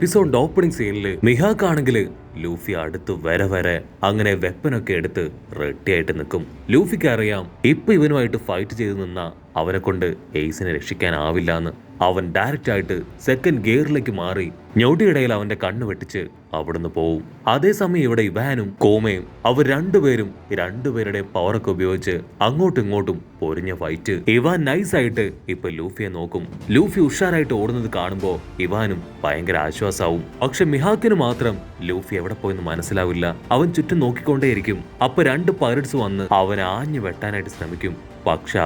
Episode opening സീനില് മിഹാക്കാണെങ്കില് Luffy അടുത്ത് വരെ അങ്ങനെ വെപ്പനൊക്കെ എടുത്ത് റെഡിയായിട്ട് നിൽക്കും. ലൂഫിക്ക് അറിയാം ഇപ്പൊ ഇവനുമായിട്ട് ഫൈറ്റ് ചെയ്ത് നിന്ന അവനെ കൊണ്ട് എയ്സിനെ രക്ഷിക്കാനാവില്ല എന്ന്. അവൻ ഡയറക്റ്റ് ആയിട്ട് സെക്കൻഡ് ഗിയറിലേക്ക് മാറി ഞൊടിയിടയിൽ അവന്റെ കണ്ണ് വെട്ടിച്ച് അവിടുന്ന് പോവും. അതേസമയം ഇവിടെ ഇവാനും കോമയും അവർ രണ്ടുപേരുടെ പവറൊക്കെ ഉപയോഗിച്ച് അങ്ങോട്ടും ഇങ്ങോട്ടും പൊരിഞ്ഞ ഫൈറ്റ്. ഇവാൻ നൈസായിട്ട് ഇപ്പൊ ലൂഫിയെ നോക്കും. ലൂഫി ഉഷാറായിട്ട് ഓടുന്നത് കാണുമ്പോ ഇവാനും ഭയങ്കര ആശ്വാസാവും. പക്ഷെ മിഹാക്കിന് മാത്രം ലൂഫി എവിടെ പോയെന്ന് മനസ്സിലാവില്ല. അവൻ ചുറ്റും നോക്കിക്കൊണ്ടേയിരിക്കും. അപ്പൊ രണ്ട് പൈററ്റ്സ് വന്ന് അവനെ ആഞ്ഞു വെട്ടാനായിട്ട് ശ്രമിക്കും. പക്ഷെ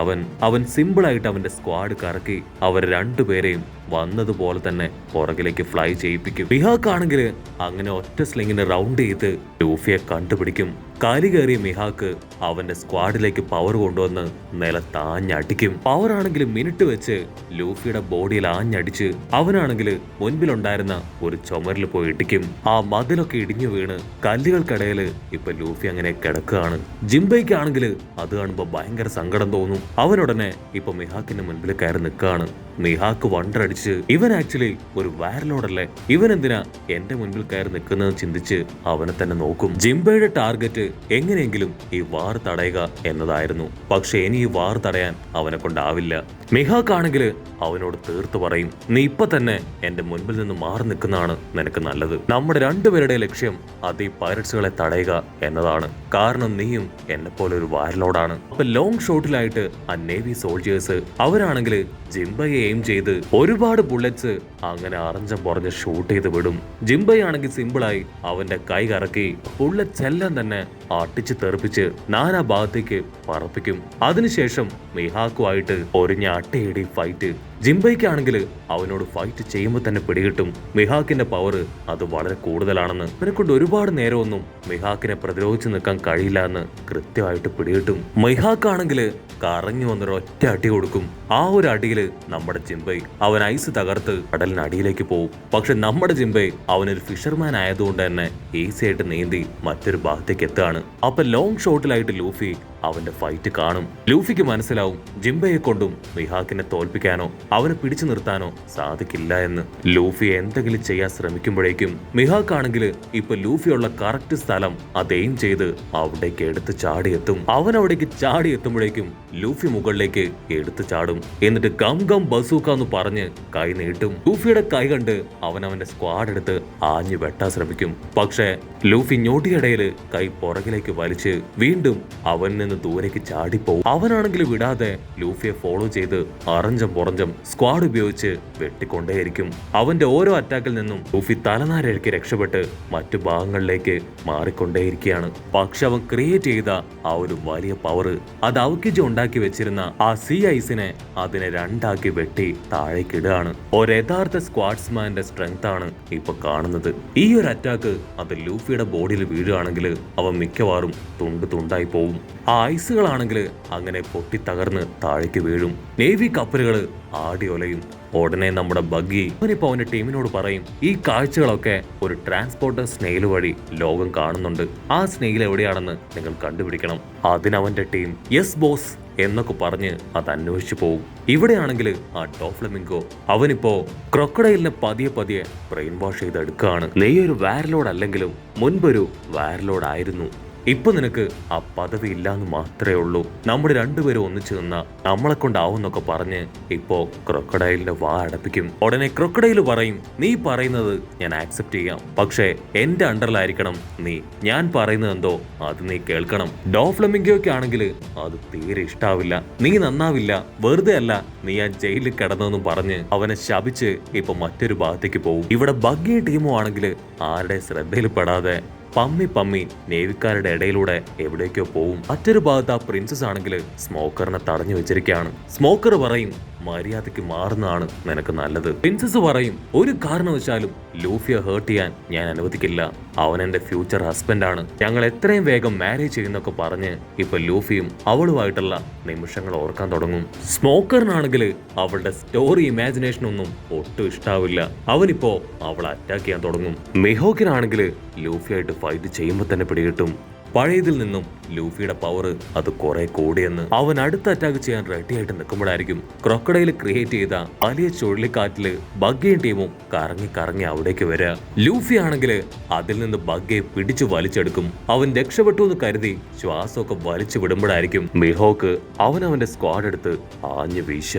അവൻ സിമ്പിളായിട്ട് അവന്റെ സ്ക്വാഡ് കറക്കി അവർ രണ്ടുപേരെയും വന്നതുപോലെ തന്നെ പുറകിലേക്ക് ഫ്ലൈ ചെയ്യിപ്പിക്കും. മിഹാക്കാണെങ്കിൽ അങ്ങനെ ഒറ്റ സ്ലിങ്ങിന് റൗണ്ട് ചെയ്ത് ലൂഫിയെ കണ്ടുപിടിക്കും. കാലി കയറിയ മിഹാക്ക് അവന്റെ സ്ക്വാഡിലേക്ക് പവർ കൊണ്ടുവന്ന് നിലത്താഞ്ഞടിക്കും. പവർ ആണെങ്കിൽ മിനിറ്റ് വെച്ച് ലൂഫിയുടെ ബോഡിയിൽ ആഞ്ഞടിച്ച് അവനാണെങ്കിൽ മുൻപിലുണ്ടായിരുന്ന ഒരു ചുമരിൽ പോയി ഇടിക്കും. ആ മതിലൊക്കെ ഇടിഞ്ഞു വീണ് കല്ലുകൾക്കിടയിൽ ഇപ്പൊ ലൂഫി അങ്ങനെ കിടക്കുകയാണ്. ജിംബയ്ക്കാണെങ്കിൽ അത് കാണുമ്പോ ഭയങ്കര സങ്കടം തോന്നും. അവനുടനെ ഇപ്പൊ മിഹാക്കിന്റെ മുൻപിൽ കയറി നിൽക്കുകയാണ്. മിഹാക്ക് വണ്ടടിച്ച് ഇവൻ ആക്ച്വലി ഒരു വാരലോടല്ലേ, ഇവൻ എന്തിനാ എന്റെ മുൻപിൽ കയറി നിൽക്കുന്നത് ചിന്തിച്ച് അവനെ തന്നെ നോക്കും. ജിംബയുടെ ടാർഗറ്റ് എങ്ങനെയെങ്കിലും ഈ വാർ തടയുക എന്നതായിരുന്നു. പക്ഷെ ഇനി ഈ വാർ തടയാൻ അവനെ കൊണ്ടാവില്ല. മിഹാക്കാണെങ്കിൽ അവനോട് തീർത്തു പറയും, നീ ഇപ്പൊ തന്നെ എന്റെ മുൻപിൽ നിന്ന് മാറി നിൽക്കുന്നതാണ് നിനക്ക് നല്ലത്. നമ്മുടെ രണ്ടുപേരുടെ ലക്ഷ്യം അത് ഈ പൈററ്റ്സുകളെ തടയുക എന്നതാണ്. കാരണം നീയും എന്നെ പോലെ ഒരു വാരലോടാണ്. അപ്പൊ ലോങ് ഷോട്ടിലായിട്ട് ആ നേവി സോൾജേഴ്സ് അവരാണെങ്കിൽ ജിംബയെ എയിം ചെയ്ത് ഒരുപാട് ബുള്ളറ്റ്സ് അങ്ങനെ അറഞ്ചം പുറഞ്ഞ് ഷൂട്ട് ചെയ്ത് വിടും. ജിംബൈ ആണെങ്കിൽ സിമ്പിളായി അവന്റെ കൈ കറക്കി ബുള്ളറ്റ്സ് എല്ലാം തന്നെ അട്ടിച്ച് തെറിപ്പിച്ച് നാനാ ഭാഗത്തേക്ക് പറപ്പിക്കും. അതിനുശേഷം മിഹാക്കുമായിട്ട് ഒരിഞ്ഞ അട്ടയടി ഫൈറ്റ്. ജിംബൈക്കാണെങ്കിൽ അവനോട് ഫൈറ്റ് ചെയ്യുമ്പോൾ തന്നെ പിടികിട്ടും മിഹാക്കിന്റെ പവർ അത് വളരെ കൂടുതലാണെന്ന്. അവനെ കൊണ്ട് ഒരുപാട് നേരമൊന്നും മിഹാക്കിനെ പ്രതിരോധിച്ച് നിൽക്കാൻ കഴിയില്ല എന്ന് കൃത്യമായിട്ട് പിടികിട്ടും. മിഹാക്കാണെങ്കിൽ കറങ്ങി വന്നൊരു ഒറ്റ അടി കൊടുക്കും. ആ ഒരു അടിയിൽ നമ്മുടെ ജിംബൈ അവൻ ഐസ് തകർത്ത് കടലിനടിയിലേക്ക് പോകും. പക്ഷെ നമ്മുടെ ജിംബൈ അവനൊരു ഫിഷർമാൻ ആയതുകൊണ്ട് തന്നെ ഈസി ആയിട്ട് നീന്തി മറ്റൊരു ഭാഗത്തേക്ക് എത്തുകയാണ്. അപ്പൊ ലോങ് ഷോട്ടിലായിട്ട് ലൂഫി അവന്റെ ഫൈറ്റ് കാണും. ലൂഫിക്ക് മനസ്സിലാവും ജിംബയെ കൊണ്ടും മിഹാക്കിനെ തോൽപ്പിക്കാനോ അവനെ പിടിച്ചു നിർത്താനോ സാധിക്കില്ല എന്ന്. ലൂഫി എന്തെങ്കിലും ചെയ്യാൻ ശ്രമിക്കുമ്പോഴേക്കും മിഹാക്കാണെങ്കിൽ ഇപ്പൊ ലൂഫിയുള്ള കറക്റ്റ് സ്ഥലം അത് എയിം ചെയ്ത് അവിടേക്ക് എടുത്ത് ചാടിയെത്തും. അവൻ അവിടേക്ക് ചാടി എത്തുമ്പോഴേക്കും ലൂഫി മുകളിലേക്ക് എടുത്തു ചാടും. എന്നിട്ട് ഗം ഗം ബസൂക്ക എന്ന് പറഞ്ഞ് കൈ നീട്ടും. ലൂഫിയുടെ കൈ കണ്ട് അവന്റെ സ്ക്വാഡ് എടുത്ത് ആഞ്ഞു വെട്ടാൻ ശ്രമിക്കും. പക്ഷേ ലൂഫി ഞൊടിയിടയില് കൈ പുറകിലേക്ക് വലിച്ച് വീണ്ടും അവനിൽ നിന്ന് ദൂരേക്ക് ചാടിപ്പോവും. അവനാണെങ്കിൽ വിടാതെ ലൂഫിയെ ഫോളോ ചെയ്ത് അറഞ്ചം പുറഞ്ചം സ്ക്വാഡ് ഉപയോഗിച്ച് വെട്ടിക്കൊണ്ടേയിരിക്കും. അവന്റെ ഓരോ അറ്റാക്കിൽ നിന്നും ലൂഫി തലനാരിഴയ്ക്ക് രക്ഷപ്പെട്ട് മറ്റു ഭാഗങ്ങളിലേക്ക് മാറിക്കൊണ്ടേയിരിക്കുകയാണ്. പക്ഷെ അവൻ ക്രിയേറ്റ് ചെയ്ത ആ ഒരു വലിയ പവർ അത് അവക്കിജ് ഉണ്ടാക്കി വെച്ചിരുന്ന ആ സീ ഐസിനെ അതിനെ രണ്ടാക്കി വെട്ടി താഴേക്കിടുകയാണ്. ഒരു യഥാർത്ഥ സ്ക്വാഡ്സ്മാന്റെ സ്ട്രെങ്ത് ആണ് ഇപ്പൊ കാണുന്നത്. ഈ ഒരു അറ്റാക്ക് അത് ലൂഫിയുടെ ബോഡിയിൽ വീഴുകയാണെങ്കിൽ അവൻ മിക്കവാറും തുണ്ട് തുണ്ടായി പോവും. ആ ഐസുകളാണെങ്കിൽ അങ്ങനെ പൊട്ടി തകർന്ന് താഴേക്ക് വീഴും. നേവി കപ്പലുകൾ ആടി ഒലയും. ഉടനെ നമ്മുടെ ബഗ്ഗി അവനിപ്പോ അവന്റെ ടീമിനോട് പറയും, ഈ കാഴ്ചകളൊക്കെ ഒരു ട്രാൻസ്പോർട്ടർ സ്നെയിൽ വഴി ലോകം കാണുന്നുണ്ട്. ആ സ്നെയിൽ എവിടെയാണെന്ന് നിങ്ങൾ കണ്ടുപിടിക്കണം. അതിനവന്റെ ടീം യെസ് ബോസ് എന്നൊക്കെ പറഞ്ഞ് അത് അന്വേഷിച്ചു പോകും. ഇവിടെയാണെങ്കിൽ ആ ഡോഫ്ലമിംഗോ അവനിപ്പോ ക്രൊക്കഡൈലിനെ പതിയെ ബ്രെയിൻ വാഷ് ചെയ്തെടുക്കുകയാണ്. നീ ഒരു വാരലോഡ് അല്ലെങ്കിലും മുൻപൊരു വാരലോഡ് ആയിരുന്നു. ഇപ്പൊ നിനക്ക് ആ പദവി ഇല്ലാന്ന് മാത്രമേ ഉള്ളൂ. നമ്മുടെ രണ്ടുപേരും ഒന്നിച്ചു നിന്ന നമ്മളെ കൊണ്ടാവുന്നൊക്കെ പറഞ്ഞ് ഇപ്പോ ക്രൊക്കഡൈലിന്റെ വാ അടപ്പിക്കും. ഉടനെ ക്രൊക്കഡൈൽ പറയും, നീ പറയുന്നത് ഞാൻ ആക്സെപ്റ്റ് ചെയ്യാം, പക്ഷേ എന്റെ അണ്ടറിലായിരിക്കണം നീ. ഞാൻ പറയുന്നത് എന്തോ അത് നീ കേൾക്കണം. ഡോഫ്ലമിംഗോയ്ക്ക് ആണെങ്കിൽ അത് തീരെ ഇഷ്ടാവില്ല. നീ നന്നാവില്ല, വെറുതെ അല്ല നീ ആ ജയിലിൽ കിടന്നെന്നും പറഞ്ഞ് അവനെ ശപിച്ച് ഇപ്പൊ മറ്റൊരു ഭാഗത്തേക്ക് പോകും. ഇവിടെ ബഗ്ഗി ടീമോ ആണെങ്കിൽ ആരുടെ ശ്രദ്ധയിൽ പെടാതെ പമ്മി നേവിക്കാരുടെ ഇടയിലൂടെ എവിടേക്കോ പോവും. മറ്റൊരു ഭാഗത്ത് ആ പ്രിൻസസ് ആണെങ്കിൽ സ്മോക്കറിനെ തടഞ്ഞു വെച്ചിരിക്കുകയാണ്. സ്മോക്കർ പറയും, മര്യാദയ്ക്ക് മാറുന്നതാണ് നിനക്ക് നല്ലത്. പ്രിൻസസ് പറയും, ഒരു കാരണവശാലും ലൂഫിയെ ഹേർട്ട് ചെയ്യാൻ ഞാൻ അനുവദിക്കില്ല. അവൻ എന്റെ ഫ്യൂച്ചർ ഹസ്ബൻഡാണ്. ഞങ്ങൾ എത്രയും വേഗം മാരേജ് ചെയ്യുന്നൊക്കെ പറഞ്ഞ് ഇപ്പൊ ലൂഫിയും അവളുമായിട്ടുള്ള നിമിഷങ്ങൾ ഓർക്കാൻ തുടങ്ങും. സ്മോക്കറിനാണെങ്കിൽ അവളുടെ സ്റ്റോറി ഇമാജിനേഷൻ ഒന്നും ഒട്ടും ഇഷ്ടാവില്ല. അവനിപ്പോ അവളെ അറ്റാക്ക് ചെയ്യാൻ തുടങ്ങും. മിഹോക്കിനാണെങ്കിൽ ലൂഫിയായിട്ട് ഫൈറ്റ് ചെയ്യുമ്പോൾ തന്നെ പിടികിട്ടും പഴയതിൽ നിന്നും ലൂഫിയുടെ പവർ അത് കുറെ കൂടിയെന്ന്. അവൻ അടുത്ത അറ്റാക്ക് ചെയ്യാൻ റെഡി ആയിട്ട് നിൽക്കുമ്പോഴായിരിക്കും ക്രൊക്കഡൈൽ ക്രിയേറ്റ് ചെയ്ത വലിയ ചുഴലിക്കാറ്റില് ബഗ്ഗയും ടീമും കറങ്ങി കറങ്ങി അവിടേക്ക് വരിക. ലൂഫി ആണെങ്കിൽ അതിൽ നിന്ന് ബഗ്ഗയെ പിടിച്ചു വലിച്ചെടുക്കും. അവൻ രക്ഷപ്പെട്ടു എന്ന് കരുതി ശ്വാസമൊക്കെ വലിച്ചു വിടുമ്പോഴായിരിക്കും മിഹോക്ക് അവന്റെ സ്ക്വാഡ് എടുത്ത് ആഞ്ഞു വീശ.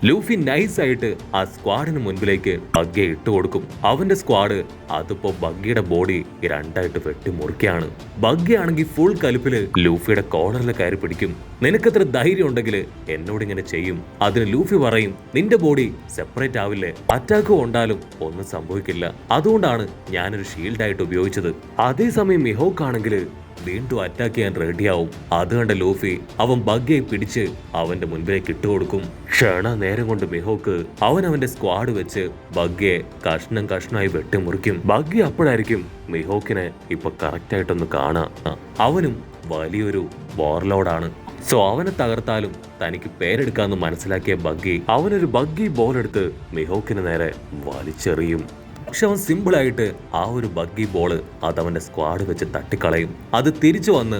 ലൂഫി നൈസായിട്ട് ആ സ്ക്വാഡിന് മുൻപിലേക്ക് ബഗ്ഗയെ ഇട്ടുകൊടുക്കും. അവന്റെ സ്ക്വാഡ് അതിപ്പോ ബഗ്ഗിയുടെ ബോഡി രണ്ടായിട്ട് വെട്ടിമുറിക്കുകയാണ്. ബഗ്ഗി ആണെങ്കിൽ ഫുൾ കലിപ്പില് ലൂഫിയുടെ കോളറിൽ കയറി പിടിക്കും. നിനക്കത്ര ധൈര്യം ഉണ്ടെങ്കിൽ എന്നോട് ഇങ്ങനെ ചെയ്യും. അതിന് ലൂഫി പറയും, നിന്റെ ബോഡി സെപ്പറേറ്റ് ആവില്ലേ, അറ്റാക്ക് കൊണ്ടാലും ഒന്നും സംഭവിക്കില്ല, അതുകൊണ്ടാണ് ഞാനൊരു ഷീൽഡായിട്ട് ഉപയോഗിച്ചത്. അതേസമയം മിഹോക്ക് ആണെങ്കിൽ വീണ്ടും അറ്റാക്ക് ചെയ്യാൻ റെഡിയാവും. അത് കണ്ട ലൂഫി അവൻ ബഗ്ഗയെ പിടിച്ച് അവന്റെ മുൻപിലേക്ക് ഇട്ടുകൊടുക്കും. ക്ഷണ നേരം കൊണ്ട് മിഹോക്ക് അവന്റെ സ്ക്വാഡ് വെച്ച് ബഗ്ഗയെ കഷ്ണം കഷ്ണമായി വെട്ടിമുറിക്കും. ബഗ്ഗി അപ്പോഴായിരിക്കും മിഹോക്കിനെ ഇപ്പൊ കറക്റ്റ് ആയിട്ടൊന്ന് കാണാ. അവനും വലിയൊരു വാർലോഡാണ്. സോ അവനെ തകർത്താലും തനിക്ക് പേരെടുക്കാന്ന് മനസ്സിലാക്കിയ ബഗ്ഗി അവനൊരു ബഗ്ഗി ബോൾ എടുത്ത് മിഹോക്കിന് നേരെ വലിച്ചെറിയും. പക്ഷെ അവൻ സിമ്പിളായിട്ട് ആ ഒരു ബഗ്ഗി ബോള് അതവന്റെ സ്ക്വാഡ് വെച്ച് തട്ടിക്കളയും. അത് തിരിച്ചു വന്ന്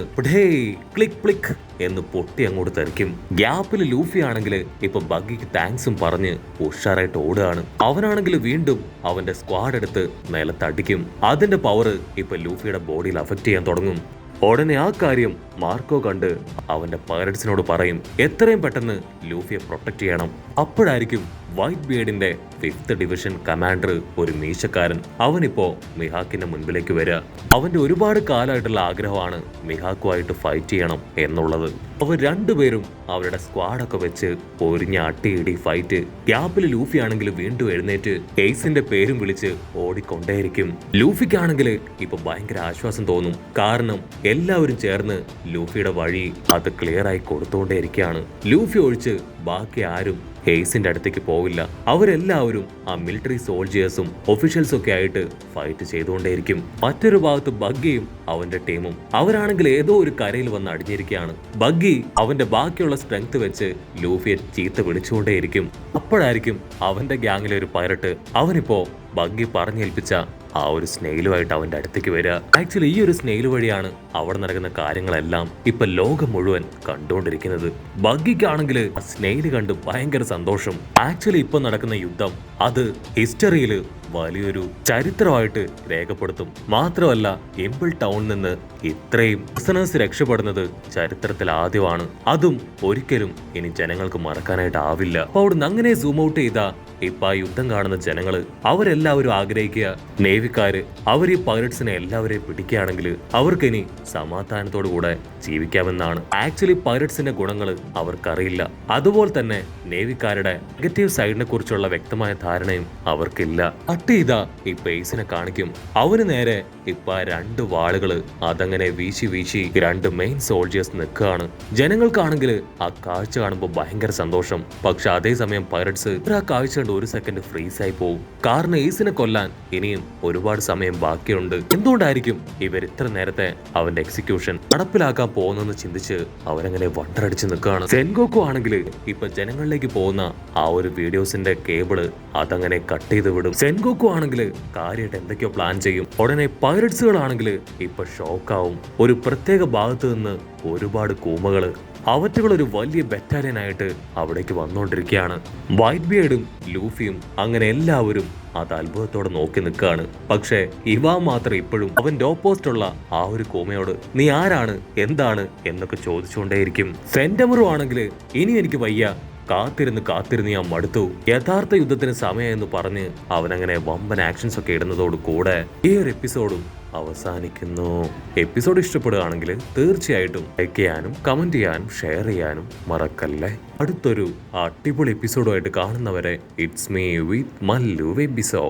ക്ലിക്ക് ക്ലിക്ക് എന്ന് പൊട്ടി അങ്ങോട്ട് തെറിക്കും. ഗ്യാപ്പിൽ ലൂഫി ആണെങ്കിൽ ഇപ്പൊ ബഗ്ഗിക്ക് താങ്ക്സും പറഞ്ഞ് ഉഷാറായിട്ട് ഓടുകയാണ്. അവനാണെങ്കിൽ വീണ്ടും അവന്റെ സ്ക്വാഡ് എടുത്ത് നിലത്തടിക്കും. അതിന്റെ പവർ ഇപ്പൊ ലൂഫിയുടെ ബോഡിയിൽ അഫക്റ്റ് ചെയ്യാൻ തുടങ്ങും. ഉടനെ ആ കാര്യം മാർക്കോ കണ്ട് അവന്റെ പൈററ്റ്സിനോട് പറയും, എത്രയും പെട്ടെന്ന് ലൂഫിയെ പ്രൊട്ടക്ട് ചെയ്യണം. അപ്പോഴായിരിക്കും വൈറ്റ് ബിയർഡിന്റെ 5th ഡിവിഷൻ കമാൻഡർ ഒരു മീശക്കാരൻ അവനിപ്പോ മിഹാക്കിന്റെ മുൻപിലേക്ക് വരിക. അവന്റെ ഒരുപാട് കാലമായിട്ടുള്ള ആഗ്രഹമാണ് മിഹാക്കുമായിട്ട് ഫൈറ്റ് ചെയ്യണം എന്നുള്ളത്. അവർ രണ്ടുപേരും അവരുടെ സ്ക്വാഡൊക്കെ വെച്ച് പൊരിഞ്ഞ അട്ടിയിടി ഫൈറ്റ്. ഗ്യാപ്പിൽ ലൂഫി ആണെങ്കിൽ വീണ്ടും എഴുന്നേറ്റ് എയ്സിന്റെ പേരും വിളിച്ച് ഓടിക്കൊണ്ടേയിരിക്കും. ലൂഫിക്കാണെങ്കിൽ ഇപ്പൊ ഭയങ്കര ആശ്വാസം തോന്നും. കാരണം എല്ലാവരും ചേർന്ന് ലൂഫിയുടെ വഴി അത് ക്ലിയർ ആയി കൊടുത്തുകൊണ്ടേയിരിക്കുകയാണ്. ലൂഫി ഒഴിച്ച് ബാക്കി ആരും ഹെയ്സിന്റെ അടുത്തേക്ക് പോവില്ല. അവരെല്ലാവരും ആ മിലിറ്ററി സോൾജിയേഴ്സും ഒഫീഷ്യൽസും ഒക്കെ ആയിട്ട് ഫൈറ്റ് ചെയ്തുകൊണ്ടേയിരിക്കും. മറ്റൊരു ഭാഗത്ത് ബഗ്ഗിയും അവന്റെ ടീമും അവരാണെങ്കിൽ ഏതോ ഒരു കരയിൽ വന്ന് അടിഞ്ഞിരിക്കുകയാണ്. ബഗ്ഗി അവന്റെ ബാക്കിയുള്ള സ്ട്രെങ്ത് വെച്ച് ലൂഫിയെ ചീത്ത വിളിച്ചുകൊണ്ടേയിരിക്കും. അപ്പോഴായിരിക്കും അവന്റെ ഗ്യാങ്ങിലെ ഒരു പൈററ്റ് അവനിപ്പോ ബഗ്ഗി പറഞ്ഞേൽപ്പിച്ച ആ ഒരു സ്നെയിലുമായിട്ട് അവന്റെ അടുത്തേക്ക് വരിക. ആക്ച്വലി ഈ ഒരു സ്നെയിൽ വഴിയാണ് അവിടെ നടക്കുന്ന കാര്യങ്ങളെല്ലാം ഇപ്പൊ ലോകം മുഴുവൻ കണ്ടുകൊണ്ടിരിക്കുന്നത്. ബഗ്ഗിക്കാണെങ്കിൽ സ്നെയിൽ കണ്ട് ഭയങ്കര സന്തോഷം. ആക്ച്വലി ഇപ്പൊ നടക്കുന്ന യുദ്ധം അത് ഹിസ്റ്ററിയിൽ വലിയൊരു ചരിത്രമായിട്ട് രേഖപ്പെടുത്തും. മാത്രമല്ല എംപിൾ ടൗണിൽ നിന്ന് ഇത്രയും ബിസിനസ് രക്ഷപ്പെടുന്നത് ചരിത്രത്തിൽ ആദ്യമാണ്. അതും ഒരിക്കലും ഇനി ജനങ്ങൾക്ക് മറക്കാനായിട്ട് ആവില്ല. അപ്പൊ അവിടുന്ന് അങ്ങനെ സൂം ഔട്ട് ചെയ്ത ഇപ്പൊ ആ യുദ്ധം കാണുന്ന ജനങ്ങള് അവരെല്ലാവരും ആഗ്രഹിക്കുക, നേവിക്കാര് അവർ ഈ പൈററ്റ്സിനെ എല്ലാവരെയും പിടിക്കുകയാണെങ്കിൽ അവർക്കിനി സമാധാനത്തോടു കൂടെ ജീവിക്കാമെന്നാണ്. ആക്ച്വലി പൈററ്റ്സിന്റെ ഗുണങ്ങൾ അവർക്കറിയില്ല. അതുപോലെ തന്നെ നേവിക്കാരുടെ നെഗറ്റീവ് സൈഡിനെ കുറിച്ചുള്ള വ്യക്തമായ ധാരണയും അവർക്കില്ല. കട്ട് ചെയ്ത ഈ പേസിനെ കാണിക്കും. അവന് നേരെ ഇപ്പൊ 2 വാളുകള് അതങ്ങനെ വീശി വീശി 2 മെയിൻ സോൾജേഴ്സ് നിൽക്കുകയാണ്. ജനങ്ങൾക്കാണെങ്കിൽ ആ കാഴ്ച കാണുമ്പോൾ ഭയങ്കര സന്തോഷം. പക്ഷെ അതേസമയം പൈററ്റ്സ് ആ കാഴ്ച കണ്ട് ഒരു സെക്കൻഡ് ഫ്രീസ് ആയി പോകും. കാരണം ഏസിനെ കൊല്ലാൻ ഇനിയും ഒരുപാട് സമയം ബാക്കിയുണ്ട്. എന്തുകൊണ്ടായിരിക്കും ഇവർ ഇത്ര നേരത്തെ അവന്റെ എക്സിക്യൂഷൻ നടപ്പിലാക്കാൻ പോകുന്നെന്ന് ചിന്തിച്ച് അവരങ്ങനെ വണ്ടറടിച്ച് നിൽക്കുകയാണ്. സെൻഗോക്കു ആണെങ്കിൽ ഇപ്പൊ ജനങ്ങളിലേക്ക് പോകുന്ന ആ ഒരു വീഡിയോസിന്റെ കേബിള് അതങ്ങനെ കട്ട് ചെയ്ത് വിടും. സെൻഗോക്കു ആണെങ്കിൽ കാര്യമായിട്ട് എന്തൊക്കെയോ പ്ലാൻ ചെയ്യും. ഉടനെ പൈററ്റ്സുകളാണെങ്കിൽ ഇപ്പൊ ഷോക്കാവും. ഒരു പ്രത്യേക ഭാഗത്ത് നിന്ന് ഒരുപാട് കൂമകള് അവറ്റുകൾ ഒരു വലിയ ബറ്റാലിയനായിട്ട് അവിടേക്ക് വന്നുകൊണ്ടിരിക്കുകയാണ്. വൈറ്റ് ബിയർഡും ലൂഫിയും അങ്ങനെ എല്ലാവരും അത് അത്ഭുതത്തോടെ നോക്കി നിൽക്കുകയാണ്. പക്ഷേ ഇവ മാത്രം ഇപ്പോഴും അവന്റെ ഓപ്പോസിറ്റുള്ള ആ ഒരു കൂമയോട് നീ ആരാണ്, എന്താണ് എന്നൊക്കെ ചോദിച്ചുകൊണ്ടേയിരിക്കും. സെന്റമറു ആണെങ്കിൽ ഇനി എനിക്ക് വയ്യ, കാത്തിരുന്ന് ഞാൻ മടുത്തു, യഥാർത്ഥ യുദ്ധത്തിന് സമയമെന്ന് പറഞ്ഞ് അവനങ്ങനെ വമ്പൻ ആക്ഷൻസ് ഒക്കെ ഇടുന്നതോട് കൂടെ ഈ ഒരു എപ്പിസോഡും അവസാനിക്കുന്നു. എപ്പിസോഡ് ഇഷ്ടപ്പെടുകയാണെങ്കിൽ തീർച്ചയായിട്ടും ലൈക്ക് ചെയ്യാനും കമന്റ് ചെയ്യാനും ഷെയർ ചെയ്യാനും മറക്കല്ലേ. അടുത്തൊരു അടിപൊളി എപ്പിസോഡുമായിട്ട് കാണുന്നവരെ ഇറ്റ്സ് മീ വിത്ത് മല്ലു വെബിസോ.